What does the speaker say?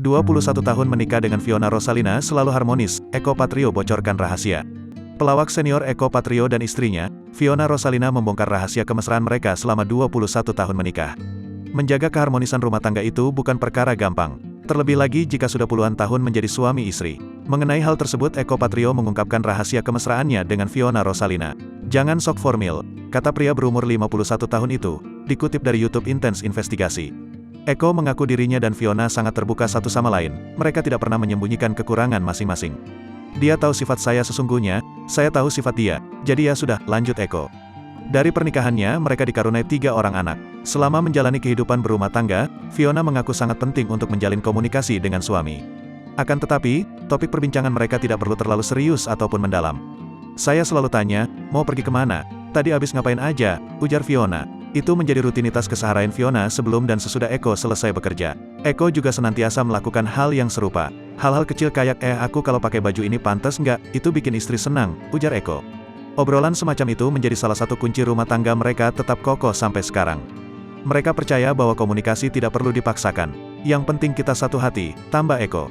21 tahun menikah dengan Fiona Rosalina selalu harmonis, Eko Patrio bocorkan rahasia. Pelawak senior Eko Patrio dan istrinya, Fiona Rosalina membongkar rahasia kemesraan mereka selama 21 tahun menikah. Menjaga keharmonisan rumah tangga itu bukan perkara gampang. Terlebih lagi jika sudah puluhan tahun menjadi suami istri. Mengenai hal tersebut Eko Patrio mengungkapkan rahasia kemesraannya dengan Fiona Rosalina. Jangan sok formil, kata pria berumur 51 tahun itu, dikutip dari YouTube Intense Investigasi. Eko mengaku dirinya dan Fiona sangat terbuka satu sama lain, mereka tidak pernah menyembunyikan kekurangan masing-masing. Dia tahu sifat saya sesungguhnya, saya tahu sifat dia, jadi ya sudah, lanjut Eko. Dari pernikahannya, mereka dikaruniai 3 orang anak. Selama menjalani kehidupan berumah tangga, Fiona mengaku sangat penting untuk menjalin komunikasi dengan suami. Akan tetapi, topik perbincangan mereka tidak perlu terlalu serius ataupun mendalam. Saya selalu tanya, mau pergi kemana? Tadi abis ngapain aja? Ujar Fiona. Itu menjadi rutinitas keseharian Fiona sebelum dan sesudah Eko selesai bekerja. Eko juga senantiasa melakukan hal yang serupa. Hal-hal kecil kayak, aku kalau pakai baju ini pantas nggak? Itu bikin istri senang, ujar Eko. Obrolan semacam itu menjadi salah satu kunci rumah tangga mereka tetap kokoh sampai sekarang. Mereka percaya bahwa komunikasi tidak perlu dipaksakan. Yang penting kita satu hati, tambah Eko.